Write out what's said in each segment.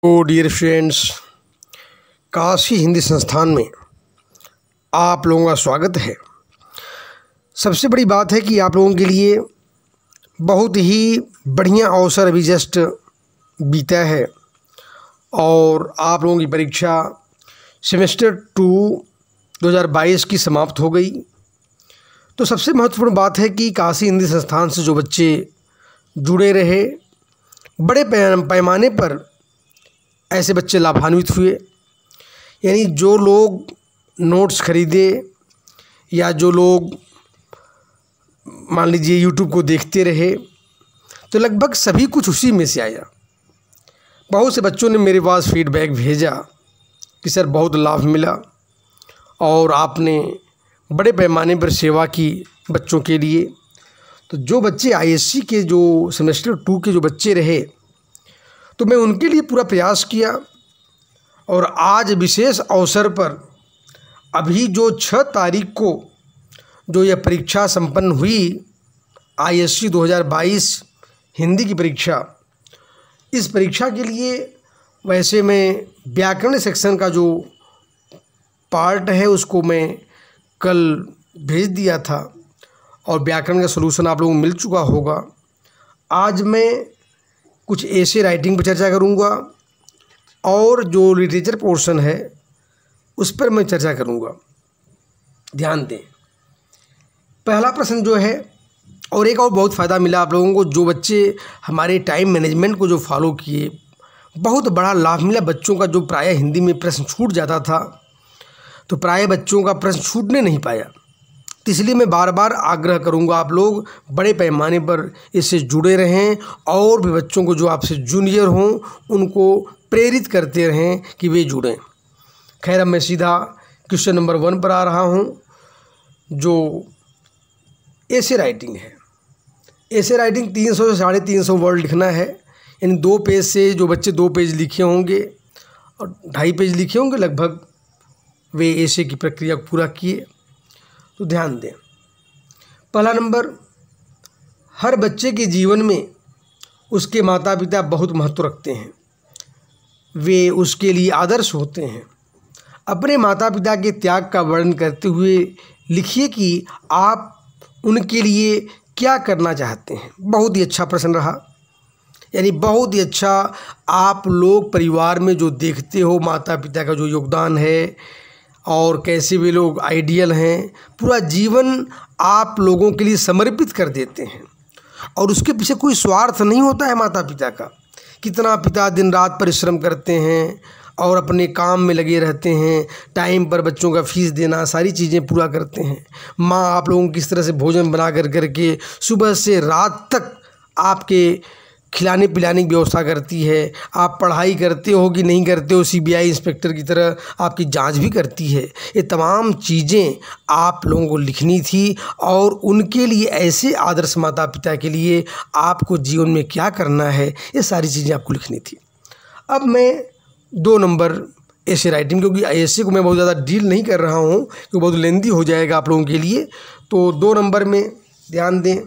तो dear friends, Kashi Hindi संस्थान में आप लोगों का स्वागत है। सबसे बड़ी बात है कि आप लोगों के लिए बहुत ही बढ़िया अवसर अभी जस्ट बीता है और आप लोगों की परीक्षा सेमेस्टर 2 2022 की समाप्त हो गई। तो सबसे महत्वपूर्ण बात है कि काशी हिंदी संस्थान से जो बच्चे जुड़े रहे, बड़े पैमाने पर ऐसे बच्चे लाभान्वित हुए। यानी जो लोग नोट्स खरीदे या जो लोग मान लीजिए यूट्यूब को देखते रहे, तो लगभग सभी कुछ उसी में से आया। बहुत से बच्चों ने मेरे पास फीडबैक भेजा कि सर बहुत लाभ मिला और आपने बड़े पैमाने पर सेवा की बच्चों के लिए। तो जो बच्चे आईएससी के जो सेमेस्टर 2 के जो बच्चे रहे, तो मैं उनके लिए पूरा प्रयास किया और आज विशेष अवसर पर अभी जो 6 तारीख को जो यह परीक्षा संपन्न हुई, आईएससी 2022 हिंदी की परीक्षा, इस परीक्षा के लिए वैसे मैं व्याकरण सेक्शन का जो पार्ट है उसको मैं कल भेज दिया था और व्याकरण का सलूशन आप लोगों को मिल चुका होगा। आज मैं कुछ ऐसे राइटिंग पर चर्चा करूंगा और जो लिटरेचर पोर्शन है उस पर मैं चर्चा करूंगा। ध्यान दें, पहला प्रश्न जो है, और एक और बहुत फ़ायदा मिला आप लोगों को, जो बच्चे हमारे टाइम मैनेजमेंट को जो फॉलो किए, बहुत बड़ा लाभ मिला। बच्चों का जो प्रायः हिंदी में प्रश्न छूट जाता था, तो प्रायः बच्चों का प्रश्न छूटने नहीं पाया। तो इसलिए मैं बार बार आग्रह करूंगा आप लोग बड़े पैमाने पर इससे जुड़े रहें और भी बच्चों को जो आपसे जूनियर हों उनको प्रेरित करते रहें कि वे जुड़ें। खैर, अब मैं सीधा क्वेश्चन नंबर 1 पर आ रहा हूं, जो ऐसे राइटिंग है। ऐसे राइटिंग 300 से 350 वर्ड लिखना है। यानी 2 पेज से जो बच्चे 2 पेज लिखे होंगे और 2.5 पेज लिखे होंगे लगभग, वे ऐसे की प्रक्रिया को पूरा किए। तो ध्यान दें, पहला नंबर, हर बच्चे के जीवन में उसके माता पिता बहुत महत्व रखते हैं, वे उसके लिए आदर्श होते हैं। अपने माता पिता के त्याग का वर्णन करते हुए लिखिए कि आप उनके लिए क्या करना चाहते हैं। बहुत ही अच्छा प्रश्न रहा। यानी बहुत ही अच्छा, आप लोग परिवार में जो देखते हो माता पिता का जो योगदान है और कैसे वे लोग आइडियल हैं, पूरा जीवन आप लोगों के लिए समर्पित कर देते हैं और उसके पीछे कोई स्वार्थ नहीं होता है माता पिता का। कितना पिता दिन रात परिश्रम करते हैं और अपने काम में लगे रहते हैं, टाइम पर बच्चों का फीस देना, सारी चीज़ें पूरा करते हैं। माँ आप लोगों को किस तरह से भोजन बना करके सुबह से रात तक आपके खिलाने पिलाने की व्यवस्था करती है। आप पढ़ाई करते हो कि नहीं करते हो, सीबीआई इंस्पेक्टर की तरह आपकी जांच भी करती है। ये तमाम चीज़ें आप लोगों को लिखनी थी और उनके लिए ऐसे आदर्श माता पिता के लिए आपको जीवन में क्या करना है, ये सारी चीज़ें आपको लिखनी थी। अब मैं 2 नंबर ऐसे राइटिंग, क्योंकि ऐसे को मैं बहुत ज़्यादा डील नहीं कर रहा हूँ क्योंकि बहुत लेंदी हो जाएगा आप लोगों के लिए। तो 2 नंबर में ध्यान दें,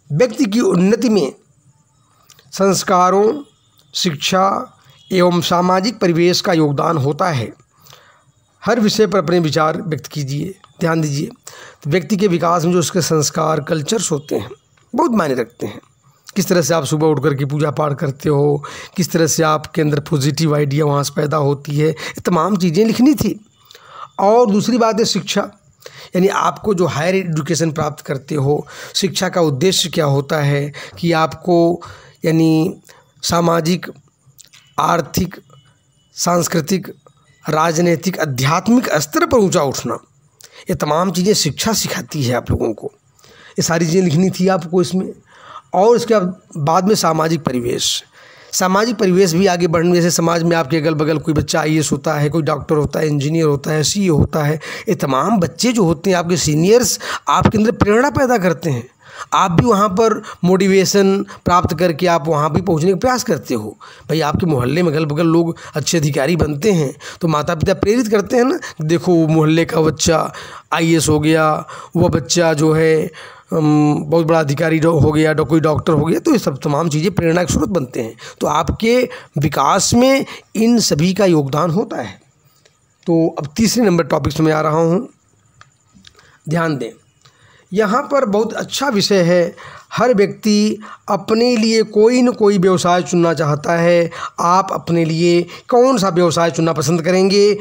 व्यक्ति की उन्नति में संस्कारों, शिक्षा एवं सामाजिक परिवेश का योगदान होता है। हर विषय पर अपने विचार व्यक्त कीजिए। ध्यान दीजिए, तो व्यक्ति के विकास में जो उसके संस्कार, कल्चर्स होते हैं, बहुत मायने रखते हैं। किस तरह से आप सुबह उठ कर के पूजा पाठ करते हो, किस तरह से आपके अंदर पॉजिटिव आइडिया वहाँ से पैदा होती है, ये तमाम चीज़ें लिखनी थी। और दूसरी बात है शिक्षा। यानी आपको जो हायर एजुकेशन प्राप्त करते हो, शिक्षा का उद्देश्य क्या होता है कि आपको यानी सामाजिक, आर्थिक, सांस्कृतिक, राजनीतिक, आध्यात्मिक स्तर पर ऊंचा उठना, ये तमाम चीज़ें शिक्षा सिखाती है आप लोगों को। ये सारी चीज़ें लिखनी थी आपको इसमें। और इसके बाद में सामाजिक परिवेश। सामाजिक परिवेश भी आगे बढ़ने, जैसे समाज में आपके अगल बगल कोई बच्चा आईएएस होता है, कोई डॉक्टर होता है, इंजीनियर होता है, सीए होता है, ये तमाम बच्चे जो होते हैं आपके सीनियर्स आपके अंदर प्रेरणा पैदा करते हैं। आप भी वहाँ पर मोटिवेशन प्राप्त करके आप वहाँ भी पहुँचने का प्रयास करते हो। भाई आपके मोहल्ले में अगल बगल लोग अच्छे अधिकारी बनते हैं तो माता पिता प्रेरित करते हैं ना, देखो मोहल्ले का बच्चा आईएएस हो गया, वह बच्चा जो है बहुत बड़ा अधिकारी हो गया, कोई डॉक्टर हो गया, तो ये सब तमाम चीज़ें प्रेरणा के स्रोत बनते हैं। तो आपके विकास में इन सभी का योगदान होता है। तो अब तीसरे नंबर टॉपिक में आ रहा हूँ, ध्यान दें। यहाँ पर बहुत अच्छा विषय है। हर व्यक्ति अपने लिए कोई न कोई व्यवसाय चुनना चाहता है। आप अपने लिए कौन सा व्यवसाय चुनना पसंद करेंगे,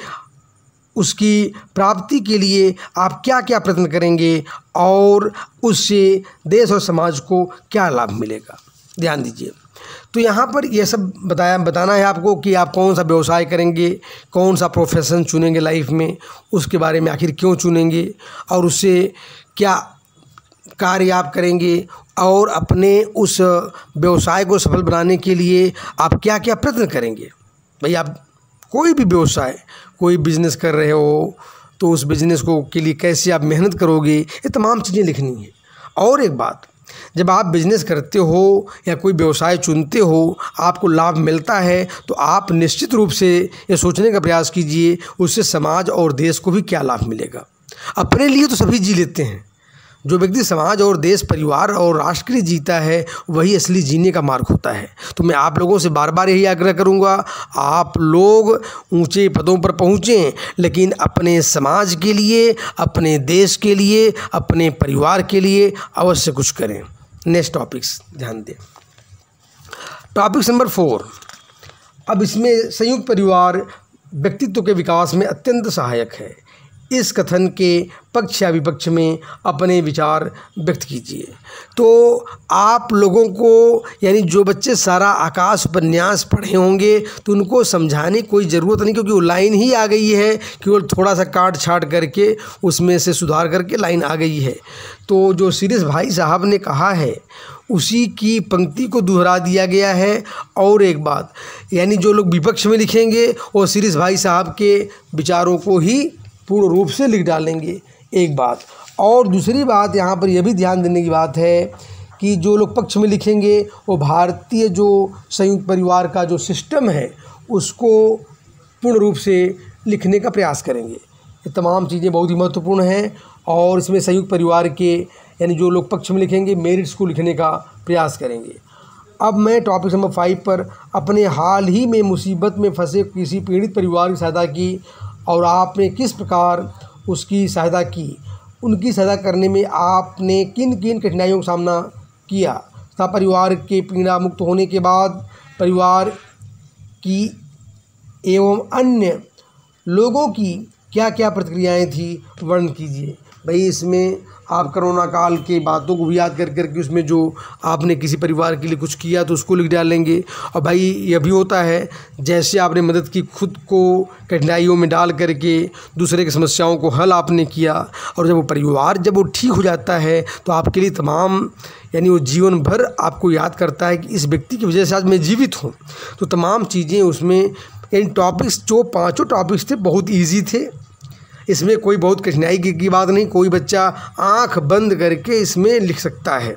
उसकी प्राप्ति के लिए आप क्या क्या प्रयत्न करेंगे और उससे देश और समाज को क्या लाभ मिलेगा, ध्यान दीजिए। तो यहाँ पर यह सब बताना है आपको कि आप कौन सा व्यवसाय करेंगे, कौन सा प्रोफेशन चुनेंगे लाइफ में, उसके बारे में आखिर क्यों चुनेंगे और उससे क्या कार्य आप करेंगे और अपने उस व्यवसाय को सफल बनाने के लिए आप क्या क्या प्रयत्न करेंगे। भाई आप कोई भी व्यवसाय, कोई बिज़नेस कर रहे हो तो उस बिज़नेस को के लिए कैसे आप मेहनत करोगे, ये तमाम चीज़ें लिखनी है। और एक बात, जब आप बिज़नेस करते हो या कोई व्यवसाय चुनते हो, आपको लाभ मिलता है तो आप निश्चित रूप से ये सोचने का प्रयास कीजिए उससे समाज और देश को भी क्या लाभ मिलेगा। अपने लिए तो सभी जी लेते हैं, जो व्यक्ति समाज और देश, परिवार और राष्ट्र के लिए जीता है वही असली जीने का मार्ग होता है। तो मैं आप लोगों से बार बार यही आग्रह करूंगा, आप लोग ऊंचे पदों पर पहुँचें लेकिन अपने समाज के लिए, अपने देश के लिए, अपने परिवार के लिए अवश्य कुछ करें। नेक्स्ट टॉपिक्स ध्यान दें। Topic number 4। अब इसमें संयुक्त परिवार व्यक्तित्व के विकास में अत्यंत सहायक है। इस कथन के पक्ष या विपक्ष में अपने विचार व्यक्त कीजिए। तो आप लोगों को, यानी जो बच्चे सारा आकाश उपन्यास पढ़े होंगे तो उनको समझाने की कोई ज़रूरत नहीं, क्योंकि वो लाइन ही आ गई है, केवल थोड़ा सा काट छाट करके उसमें से सुधार करके लाइन आ गई है। तो जो सीरीज भाई साहब ने कहा है उसी की पंक्ति को दोहरा दिया गया है। और एक बात, यानी जो लोग विपक्ष में लिखेंगे वो सीरीज भाई साहब के विचारों को ही पूर्ण रूप से लिख डालेंगे, एक बात। और दूसरी बात यहाँ पर यह भी ध्यान देने की बात है कि जो लोग पक्ष में लिखेंगे वो भारतीय जो संयुक्त परिवार का जो सिस्टम है उसको पूर्ण रूप से लिखने का प्रयास करेंगे। ये तमाम चीज़ें बहुत ही महत्वपूर्ण हैं और इसमें संयुक्त परिवार के, यानी जो लोग पक्ष में लिखेंगे, मेरिट्स को लिखने का प्रयास करेंगे। अब मैं टॉपिक नंबर 5 पर, अपने हाल ही में मुसीबत में फंसे किसी पीड़ित परिवार की सहायता की और आपने किस प्रकार उसकी सहायता की, उनकी सहायता करने में आपने किन किन कठिनाइयों का सामना किया तथा परिवार के पीड़ा मुक्त होने के बाद परिवार की एवं अन्य लोगों की क्या क्या प्रतिक्रियाएं थी, वर्णन कीजिए। भाई इसमें आप कोरोना काल के बातों को भी याद कर करके उसमें जो आपने किसी परिवार के लिए कुछ किया तो उसको लिख डालेंगे। और भाई यह भी होता है, जैसे आपने मदद की, खुद को कठिनाइयों में डाल करके दूसरे की समस्याओं को हल आपने किया, और जब वो परिवार ठीक हो जाता है तो आपके लिए तमाम, यानी वो जीवन भर आपको याद करता है कि इस व्यक्ति की वजह से आज मैं जीवित हूँ। तो तमाम चीज़ें उसमें, यानी टॉपिक्स जो 5 टॉपिक्स थे बहुत ईजी थे, इसमें कोई बहुत कठिनाई की बात नहीं, कोई बच्चा आंख बंद करके इसमें लिख सकता है।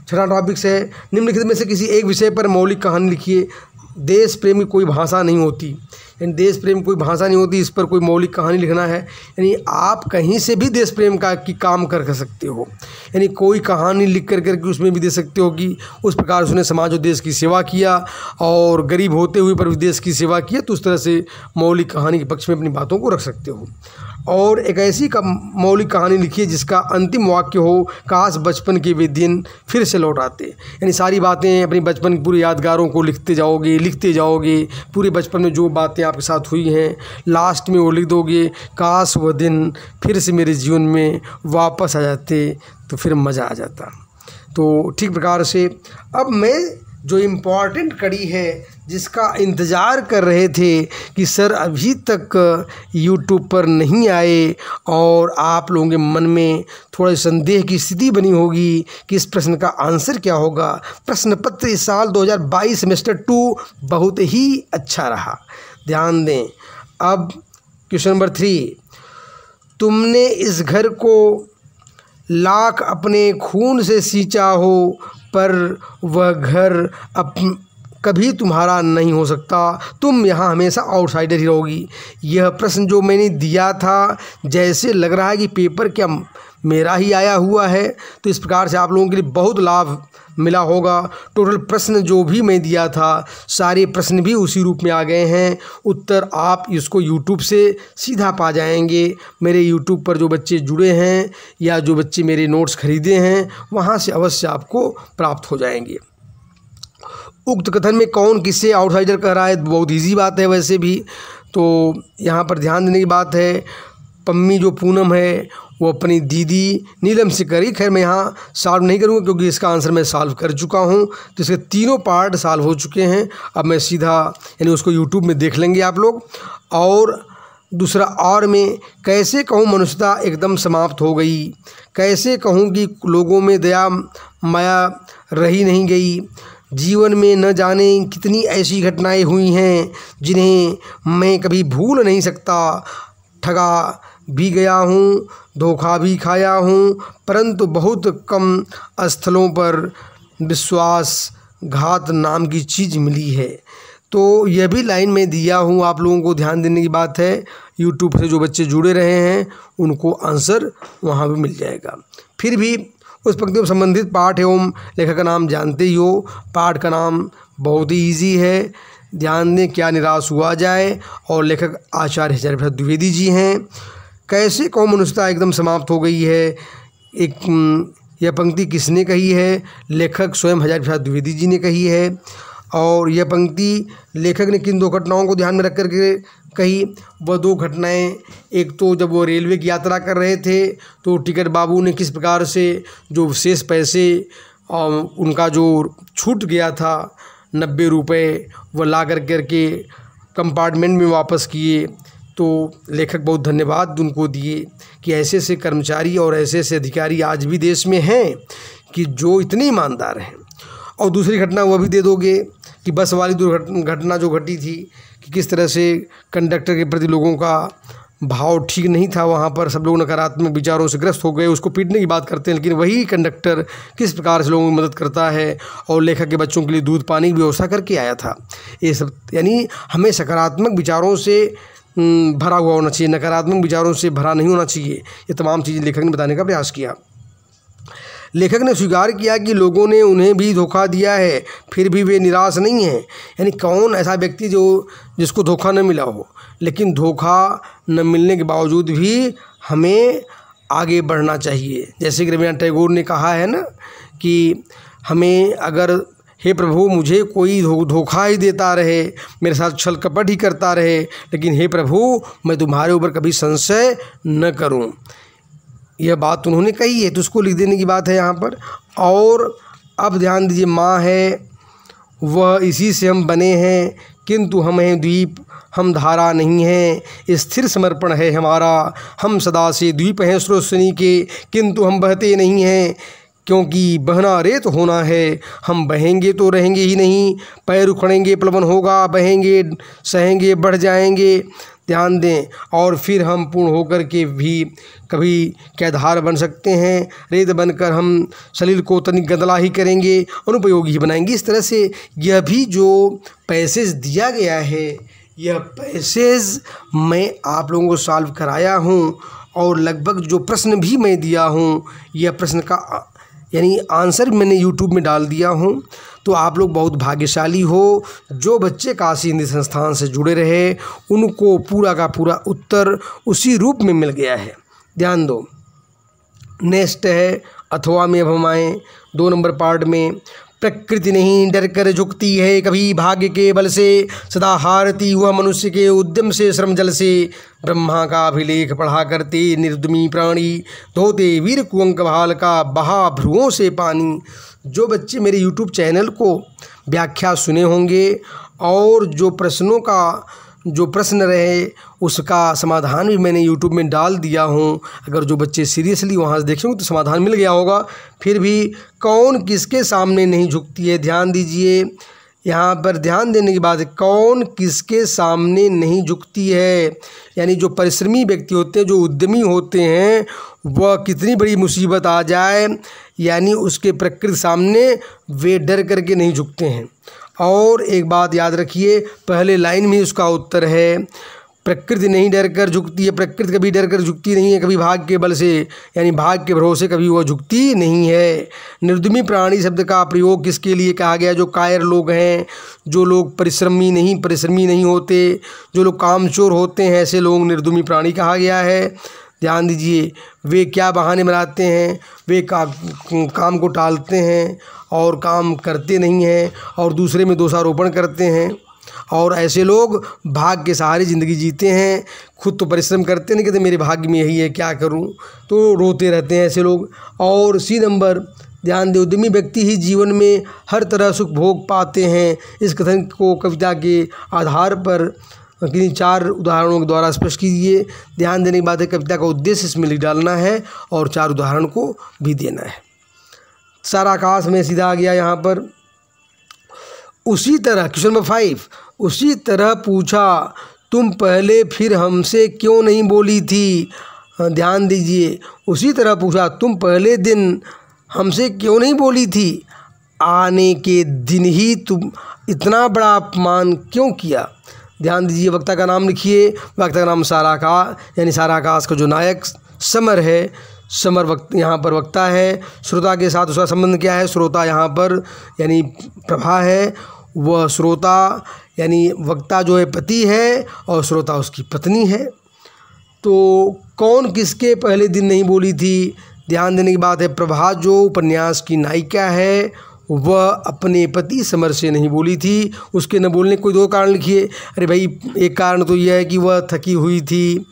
6वां टॉपिक्स है, निम्नलिखित में से किसी एक विषय पर मौलिक कहानी लिखिए। देश प्रेम की कोई भाषा नहीं होती, यानी देश प्रेम कोई भाषा नहीं होती, इस पर कोई मौलिक कहानी लिखना है। यानी आप कहीं से भी देश प्रेम की काम कर सकते हो, यानी कोई कहानी लिख करके उसमें भी दे सकते हो कि उस प्रकार उसने समाज और देश की सेवा किया और गरीब होते हुए पर भी देश की सेवा किया, तो उस तरह से मौलिक कहानी के पक्ष में अपनी बातों को रख सकते हो। और एक ऐसी मौलिक कहानी लिखिए जिसका अंतिम वाक्य हो, काश बचपन के वे दिन फिर से लौट आते। यानी सारी बातें अपनी बचपन की पूरी यादगारों को लिखते जाओगे, पूरे बचपन में जो बातें आपके साथ हुई हैं लास्ट में वो लिख दोगे, काश वह दिन फिर से मेरे जीवन में वापस आ जाते तो फिर मज़ा आ जाता। तो ठीक प्रकार से अब मैं जो इम्पॉर्टेंट कड़ी है जिसका इंतज़ार कर रहे थे कि सर अभी तक यूट्यूब पर नहीं आए और आप लोगों के मन में थोड़ा संदेह की स्थिति बनी होगी कि इस प्रश्न का आंसर क्या होगा। प्रश्न पत्र इस साल 2022 सेमेस्टर 2 बहुत ही अच्छा रहा, ध्यान दें। अब क्वेश्चन नंबर 3, तुमने इस घर को लाख अपने खून से सींचा हो पर वह घर कभी तुम्हारा नहीं हो सकता, तुम यहाँ हमेशा आउटसाइडर ही रहोगी। यह प्रश्न जो मैंने दिया था, जैसे लग रहा है कि पेपर क्या मेरा ही आया हुआ है। तो इस प्रकार से आप लोगों के लिए बहुत लाभ मिला होगा। टोटल प्रश्न जो भी मैं दिया था सारे प्रश्न भी उसी रूप में आ गए हैं। उत्तर आप इसको यूट्यूब से सीधा पा जाएंगे। मेरे यूट्यूब पर जो बच्चे जुड़े हैं या जो बच्चे मेरे नोट्स खरीदे हैं वहाँ से अवश्य आपको प्राप्त हो जाएंगे। उक्त कथन में कौन किससे आउटसाइडर कह रहा है, बहुत इजी बात है वैसे भी। तो यहाँ पर ध्यान देने की बात है, पम्मी जो पूनम है वो अपनी दीदी नीलम से करी। खैर मैं यहाँ सॉल्व नहीं करूँगा क्योंकि इसका आंसर मैं सॉल्व कर चुका हूँ। तो इसके तीनों पार्ट सॉल्व हो चुके हैं। अब मैं सीधा यानी उसको यूट्यूब में देख लेंगे आप लोग। और दूसरा और में कैसे कहूँ मनुष्यता एकदम समाप्त हो गई, कैसे कहूँ कि लोगों में दया माया रही नहीं गई, जीवन में न जाने कितनी ऐसी घटनाएं हुई हैं जिन्हें मैं कभी भूल नहीं सकता। ठगा भी गया हूँ, धोखा भी खाया हूँ, परंतु बहुत कम स्थलों पर विश्वासघात नाम की चीज़ मिली है। तो यह भी लाइन में दिया हूँ, आप लोगों को ध्यान देने की बात है। यूट्यूब से जो बच्चे जुड़े रहे हैं उनको आंसर वहाँ भी मिल जाएगा। फिर भी उस पंक्ति में संबंधित पाठ एवं लेखक का नाम जानते ही हो। पाठ का नाम बहुत ही ईजी है, ध्यान दें, क्या निराश हुआ जाए, और लेखक आचार्य हजारी प्रसाद द्विवेदी जी हैं। कैसे कौन मनुष्यता एकदम समाप्त हो गई है, यह पंक्ति किसने कही है, लेखक स्वयं हजारी प्रसाद द्विवेदी जी ने कही है। और यह पंक्ति लेखक ने किन दो घटनाओं को ध्यान में रख करके कही, वह दो घटनाएं, एक तो जब वो रेलवे की यात्रा कर रहे थे तो टिकट बाबू ने किस प्रकार से जो शेष पैसे उनका जो छूट गया था 90 रुपये वह ला करके कंपार्टमेंट में वापस किए। तो लेखक बहुत धन्यवाद उनको दिए कि ऐसे ऐसे कर्मचारी और ऐसे ऐसे अधिकारी आज भी देश में हैं कि जो इतने ईमानदार हैं। और दूसरी घटना वह भी दे दोगे कि बस वाली दुर्घटना जो घटी थी कि किस तरह से कंडक्टर के प्रति लोगों का भाव ठीक नहीं था, वहाँ पर सब लोग नकारात्मक विचारों से ग्रस्त हो गए, उसको पीटने की बात करते हैं, लेकिन वही कंडक्टर किस प्रकार से लोगों की मदद करता है और लेखक के बच्चों के लिए दूध पानी की व्यवस्था करके आया था। ये सब यानी हमें सकारात्मक विचारों से भरा हुआ होना चाहिए, नकारात्मक विचारों से भरा नहीं होना चाहिए। ये तमाम चीज़ें लेखक ने बताने का प्रयास किया। लेखक ने स्वीकार किया कि लोगों ने उन्हें भी धोखा दिया है, फिर भी वे निराश नहीं हैं। यानी कौन ऐसा व्यक्ति जिसको धोखा न मिला हो, लेकिन धोखा न मिलने के बावजूद भी हमें आगे बढ़ना चाहिए। जैसे कि रवींद्रनाथ टैगोर ने कहा है ना कि हमें अगर हे प्रभु मुझे कोई धोखा ही देता रहे, मेरे साथ छल कपट ही करता रहे, लेकिन हे प्रभु मैं तुम्हारे ऊपर कभी संशय न करूं। यह बात उन्होंने कही है, तो उसको लिख देने की बात है यहाँ पर। और अब ध्यान दीजिए, माँ है वह इसी से हम बने हैं, किंतु हम हैं द्वीप, हम धारा नहीं हैं। स्थिर समर्पण है हमारा, हम सदा से द्वीप हैं स्रोतस्विनी के, किंतु हम बहते नहीं हैं, क्योंकि बहना रेत होना है। हम बहेंगे तो रहेंगे ही नहीं, पैर उखड़ेंगे प्लवन होगा, बहेंगे सहेंगे बढ़ जाएंगे। ध्यान दें, और फिर हम पूर्ण होकर के भी कभी क्या धार बन सकते हैं, रेत बनकर हम सलील को तनिक गंदला ही करेंगे, अनुपयोगी ही बनाएंगे। इस तरह से यह भी जो पैसेज दिया गया है, यह पैसेज मैं आप लोगों को सॉल्व कराया हूँ, और लगभग जो प्रश्न भी मैं दिया हूँ यह प्रश्न का यानी आंसर मैंने यूट्यूब में डाल दिया हूँ। तो आप लोग बहुत भाग्यशाली हो, जो बच्चे काशी हिंदी संस्थान से जुड़े रहे उनको पूरा का पूरा उत्तर उसी रूप में मिल गया है। ध्यान दो, नेक्स्ट है अथवा में अब हम आए 2 नंबर पार्ट में। प्रकृति नहीं डर कर झुकती है कभी भाग्य के बल से, सदा हारती हुआ मनुष्य के उद्यम से श्रम जल से। ब्रह्मा का अभिलेख पढ़ा करते निर्दमी प्राणी, धोते वीर कुंक भाल का बहा भ्रुओं से पानी। जो बच्चे मेरे यूट्यूब चैनल को व्याख्या सुने होंगे और जो प्रश्न रहे उसका समाधान भी मैंने यूट्यूब में डाल दिया हूँ। अगर जो बच्चे सीरियसली वहाँ से देखेंगे तो समाधान मिल गया होगा। फिर भी कौन किसके सामने नहीं झुकती है, ध्यान दीजिए, यहाँ पर ध्यान देने की बात है। कौन किसके सामने नहीं झुकती है, यानी जो परिश्रमी व्यक्ति होते हैं, जो उद्यमी होते हैं, वह कितनी बड़ी मुसीबत आ जाए यानी उसके प्रकृति सामने वे डर करके नहीं झुकते हैं। और एक बात याद रखिए, पहले लाइन में उसका उत्तर है, प्रकृति नहीं डर कर झुकती है, प्रकृति कभी डर कर झुकती नहीं है, कभी भाग्य के बल से यानी भाग्य के भरोसे कभी वह झुकती नहीं है। निर्दयी प्राणी शब्द का प्रयोग किसके लिए कहा गया? जो कायर लोग हैं, जो लोग परिश्रमी नहीं होते, जो लोग कामचोर होते हैं, ऐसे लोग निर्दयी प्राणी कहा गया है। ध्यान दीजिए, वे क्या बहाने बनाते हैं? वे काम को टालते हैं और काम करते नहीं हैं और दूसरे में दोषारोपण करते हैं, और ऐसे लोग भाग्य के सहारे ज़िंदगी जीते हैं, खुद तो परिश्रम करते नहीं, कहते मेरे भाग्य में यही है, क्या करूं, तो रोते रहते हैं ऐसे लोग। और सी नंबर, ध्यान दें, उद्यमी व्यक्ति ही जीवन में हर तरह सुख भोग पाते हैं। इस कथन को कविता के आधार पर किन्हीं 4 उदाहरणों के द्वारा स्पष्ट कीजिए। ध्यान देने की बात है, कविता का उद्देश्य इसमें लिख डालना है और 4 उदाहरण को भी देना है। सारा आकाश में सीधा आ गया यहाँ पर। उसी तरह क्वेश्चन नंबर 5, उसी तरह पूछा तुम पहले फिर हमसे क्यों नहीं बोली थी? ध्यान दीजिए, उसी तरह पूछा तुम पहले दिन हमसे क्यों नहीं बोली थी? आने के दिन ही तुम इतना बड़ा अपमान क्यों किया? ध्यान दीजिए, वक्ता का नाम लिखिए। वक्ता का नाम सारा आकाश, यानी सारा आकाश का जो नायक समर है, समर वक्त यहाँ पर वक्ता है। श्रोता के साथ उसका संबंध क्या है? श्रोता यहाँ पर यानी प्रभा है, वह श्रोता यानी वक्ता जो है पति है और श्रोता उसकी पत्नी है। तो कौन किसके पहले दिन नहीं बोली थी? ध्यान देने की बात है, प्रभा जो उपन्यास की नायिका है वह अपने पति समर से नहीं बोली थी। उसके न बोलने के कोई 2 कारण लिखिए। अरे भाई, एक कारण तो यह है कि वह थकी हुई थी,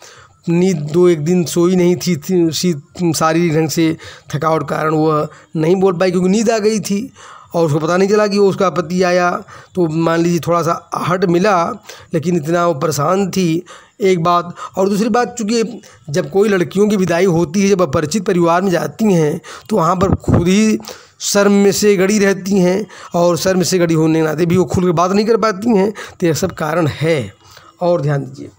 नींद 1 दिन सोई नहीं थी शारीरिक ढंग से, थकावट कारण वह नहीं बोल पाई क्योंकि नींद आ गई थी और उसको पता नहीं चला कि वो उसका पति आया। तो मान लीजिए थोड़ा सा आहट मिला, लेकिन इतना वो परेशान थी, एक बात। और दूसरी बात, चूँकि जब कोई लड़कियों की विदाई होती है, जब अपरिचित परिवार में जाती हैं, तो वहाँ पर खुद ही शर्म में से गड़ी रहती हैं और शर्म से गड़ी होने के नाते भी वो खुल के बात नहीं कर पाती हैं। तो यह सब कारण है। और ध्यान दीजिए,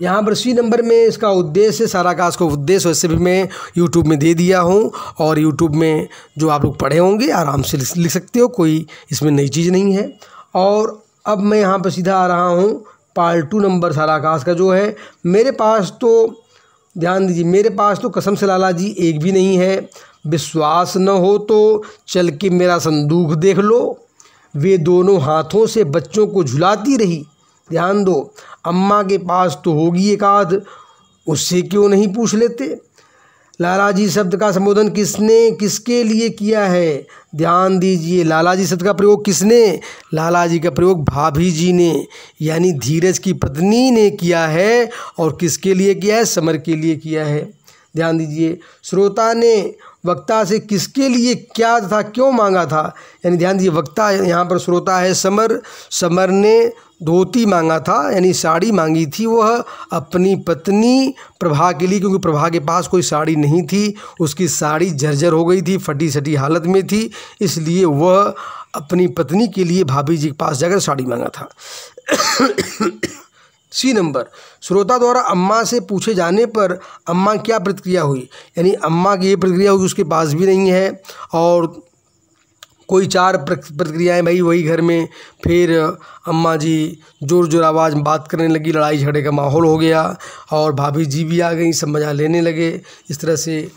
यहाँ पर सी नंबर में इसका उद्देश्य, सारा आकाश का उद्देश्य वैसे भी मैं यूट्यूब में दे दिया हूँ और यूट्यूब में जो आप लोग पढ़े होंगे आराम से लिख सकते हो, कोई इसमें नई चीज़ नहीं है। और अब मैं यहाँ पर सीधा आ रहा हूँ पार्ट 2 नंबर सारा आकाश का, जो है मेरे पास तो, ध्यान दीजिए, मेरे पास तो कसम से लाला जी एक भी नहीं है। विश्वास न हो तो चल के मेरा संदूक देख लो। वे दोनों हाथों से बच्चों को झुलाती रही। ध्यान दो, अम्मा के पास तो होगी एक आध, उससे क्यों नहीं पूछ लेते? लाला जी शब्द का संबोधन किसने किसके लिए किया है? ध्यान दीजिए, लाला जी शब्द का प्रयोग किसने? लाला जी का प्रयोग भाभी जी ने, यानी धीरज की पत्नी ने किया है। और किसके लिए किया है? समर के लिए किया है। ध्यान दीजिए, श्रोता ने वक्ता से किसके लिए क्या था, क्यों मांगा था? यानी ध्यान दीजिए, वक्ता यहाँ पर श्रोता है समर। समर ने धोती मांगा था, यानी साड़ी मांगी थी वह अपनी पत्नी प्रभा के लिए, क्योंकि प्रभा के पास कोई साड़ी नहीं थी, उसकी साड़ी जर्जर हो गई थी, फटी सटी हालत में थी, इसलिए वह अपनी पत्नी के लिए भाभी जी के पास जाकर साड़ी मांगा था। सी नंबर, श्रोता द्वारा अम्मा से पूछे जाने पर अम्मा क्या प्रतिक्रिया हुई? यानी अम्मा की ये प्रतिक्रिया हुई, उसके पास भी नहीं है। और कोई 4 प्रतिक्रियाएँ भाई वही घर में। फिर अम्मा जी ज़ोर ज़ोर आवाज़ में बात करने लगी, लड़ाई झगड़े का माहौल हो गया और भाभी जी भी आ गई, सब मजा लेने लगे। इस तरह से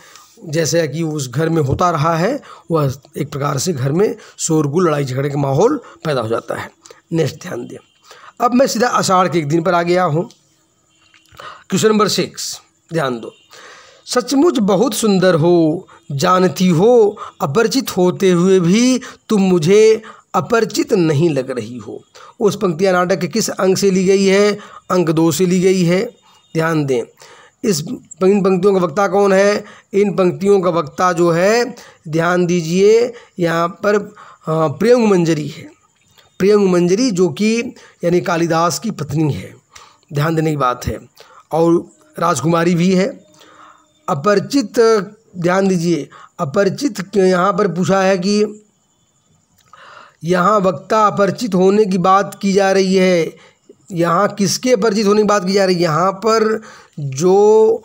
जैसे कि उस घर में होता रहा है, वह एक प्रकार से घर में शोरगुल, लड़ाई झगड़े का माहौल पैदा हो जाता है। नेक्स्ट ध्यान दें। अब मैं सीधा आषाढ़ के एक दिन पर आ गया हूँ। क्वेश्चन नंबर 6, ध्यान दो। सचमुच बहुत सुंदर हो, जानती हो अपरिचित होते हुए भी तुम मुझे अपरिचित नहीं लग रही हो। उस पंक्तियाँ नाटक के किस अंक से ली गई है? अंक 2 से ली गई है। ध्यान दें, इन पंक्तियों का वक्ता कौन है? इन पंक्तियों का वक्ता जो है, ध्यान दीजिए, यहाँ पर प्रियंग मंजरी है। प्रियंग मंजरी जो कि यानी कालिदास की पत्नी है, ध्यान देने की बात है, और राजकुमारी भी है। अपरिचित, ध्यान दीजिए, अपरिचित यहाँ पर पूछा है कि यहाँ वक्ता अपरिचित होने की बात की जा रही है। यहाँ किसके परिचित होने की बात की जा रही है? यहाँ पर जो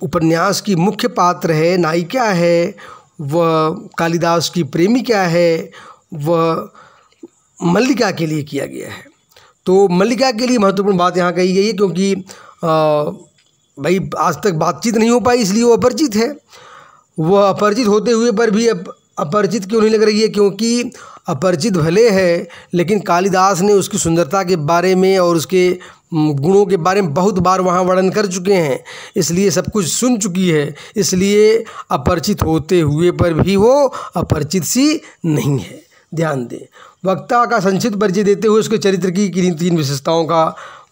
उपन्यास की मुख्य पात्र है, नायिका है, वह कालिदास की प्रेमिका है, वह मल्लिका के लिए किया गया है। तो मल्लिका के लिए महत्वपूर्ण बात यहाँ कही गई है, क्योंकि भाई आज तक बातचीत नहीं हो पाई, इसलिए वो अपरिचित है। वह अपरिचित होते हुए पर भी अपरिचित क्यों नहीं लग रही है? क्योंकि अपरिचित भले है, लेकिन कालिदास ने उसकी सुंदरता के बारे में और उसके गुणों के बारे में बहुत बार वहाँ वर्णन कर चुके हैं, इसलिए सब कुछ सुन चुकी है, इसलिए अपरिचित होते हुए पर भी वो अपरिचित सी नहीं है। ध्यान दें, वक्ता का संक्षिप्त परिचय देते हुए उसके चरित्र की किन्हीं 3 विशेषताओं का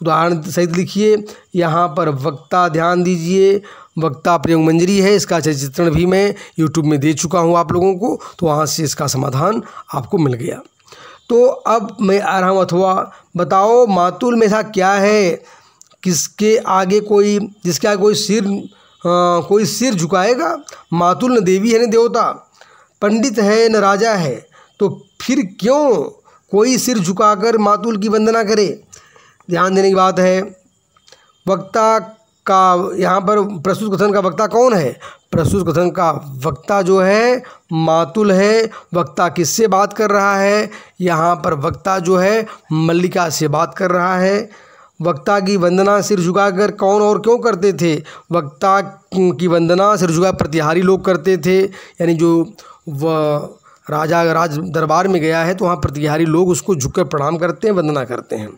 उदाहरण सहित लिखिए। यहाँ पर वक्ता, ध्यान दीजिए, वक्ता प्रयोग मंजरी है। इसका चित्रण भी मैं यूट्यूब में दे चुका हूँ आप लोगों को, तो वहाँ से इसका समाधान आपको मिल गया। तो अब मैं आ रहा हूँ, अथवा बताओ मातुल में ऐसा क्या है किसके आगे कोई, जिसके आगे कोई सिर झुकाएगा? मातुल न देवी है न देवता, पंडित है न राजा है, तो फिर क्यों कोई सिर झुकाकर मातुल की वंदना करे? ध्यान देने की बात है। वक्ता का यहाँ पर प्रस्तुत कथन का वक्ता कौन है? प्रस्तुत कथन का वक्ता जो है मातुल है। वक्ता किससे बात कर रहा है? यहाँ पर वक्ता जो है मल्लिका से बात कर रहा है। वक्ता की वंदना सिर झुकाकर कौन और क्यों करते थे? वक्ता की वंदना सिर झुका प्रतिहारी लोग करते थे, यानी जो वह राज दरबार में गया है तो वहाँ प्रतिहारी लोग उसको झुककर प्रणाम करते हैं, वंदना करते हैं।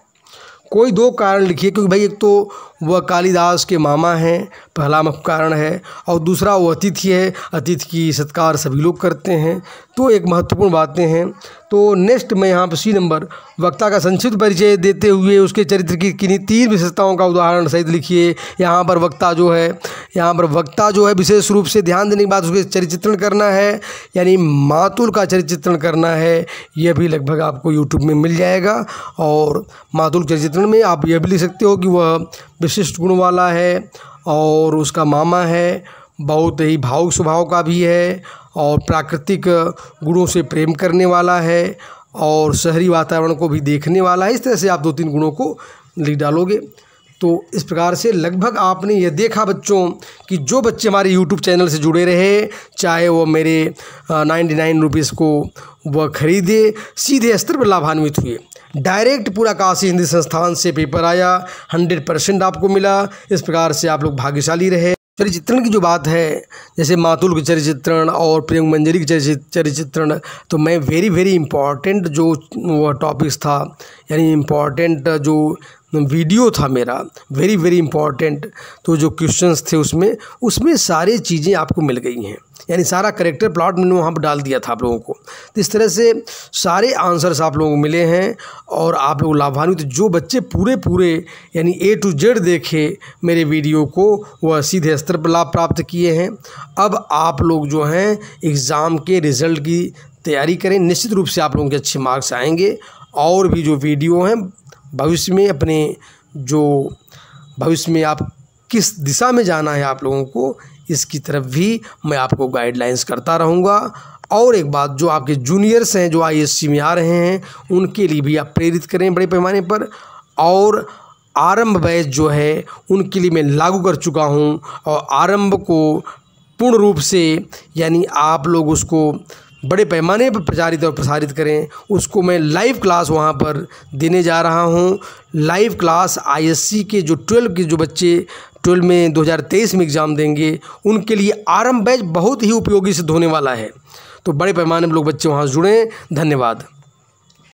कोई 2 कारण लिखिए, क्योंकि भाई एक तो वह कालिदास के मामा हैं, पहला मुख्य कारण है, और दूसरा वो अतिथि है, अतिथि की सत्कार सभी लोग करते हैं, तो एक महत्वपूर्ण बातें हैं। तो नेक्स्ट में यहाँ पर C नंबर, वक्ता का संक्षिप्त परिचय देते हुए उसके चरित्र की किन्हीं 3 विशेषताओं का उदाहरण सहित लिखिए। यहाँ पर वक्ता जो है विशेष रूप से ध्यान देने के बाद उसके चरित्रण करना है, यानी मातुल का चरित्रण करना है। यह भी लगभग आपको यूट्यूब में मिल जाएगा। और मातुल चरित्रण में आप यह भी लिख सकते हो कि वह विशिष्ट गुण वाला है और उसका मामा है, बहुत ही भावुक स्वभाव का भी है और प्राकृतिक गुणों से प्रेम करने वाला है और शहरी वातावरण को भी देखने वाला है। इस तरह से आप 2-3 गुणों को लिख डालोगे। तो इस प्रकार से लगभग आपने ये देखा बच्चों कि जो बच्चे हमारे YouTube चैनल से जुड़े रहे, चाहे वो मेरे 99 रुपीज़ को वह खरीदे, सीधे स्तर पर लाभान्वित हुए। डायरेक्ट पूरा काशी हिंदी संस्थान से पेपर आया, 100% आपको मिला। इस प्रकार से आप लोग भाग्यशाली रहे। चरित्रण की जो बात है, जैसे मातुल के चरित्रण और प्रयोग मंजरी के चरित्रण, तो मैं वेरी इम्पॉर्टेंट जो वह टॉपिक्स था, यानी इम्पॉर्टेंट जो वीडियो था मेरा, वेरी इम्पॉर्टेंट, तो जो क्वेश्चंस थे उसमें सारी चीज़ें आपको मिल गई हैं, यानी सारा करेक्टर प्लॉट मैंने वहाँ पर डाल दिया था आप लोगों को। तो इस तरह से सारे आंसर्स आप लोगों को मिले हैं और आप लोग लाभान्वित। जो बच्चे पूरे यानी A to Z देखे मेरे वीडियो को, वह सीधे स्तर पर लाभ प्राप्त किए हैं। अब आप लोग जो हैं एग्ज़ाम के रिज़ल्ट की तैयारी करें, निश्चित रूप से आप लोगों के अच्छे मार्क्स आएंगे। और भी जो वीडियो हैं भविष्य में, अपने जो भविष्य में आप किस दिशा में जाना है आप लोगों को, इसकी तरफ भी मैं आपको गाइडलाइंस करता रहूँगा। और एक बात, जो आपके जूनियर्स हैं जो ISC में आ रहे हैं, उनके लिए भी आप प्रेरित करें बड़े पैमाने पर। और आरंभ बैच जो है उनके लिए मैं लागू कर चुका हूँ, और आरंभ को पूर्ण रूप से, यानी आप लोग उसको बड़े पैमाने पर प्रचारित और प्रसारित करें। उसको मैं लाइव क्लास वहाँ पर देने जा रहा हूँ। लाइव क्लास ISC के जो 12 के जो बच्चे 12 में 2023 में एग्ज़ाम देंगे, उनके लिए आरंभ बैच बहुत ही उपयोगी सिद्ध होने वाला है। तो बड़े पैमाने पर लोग बच्चे वहाँ जुड़ें। धन्यवाद।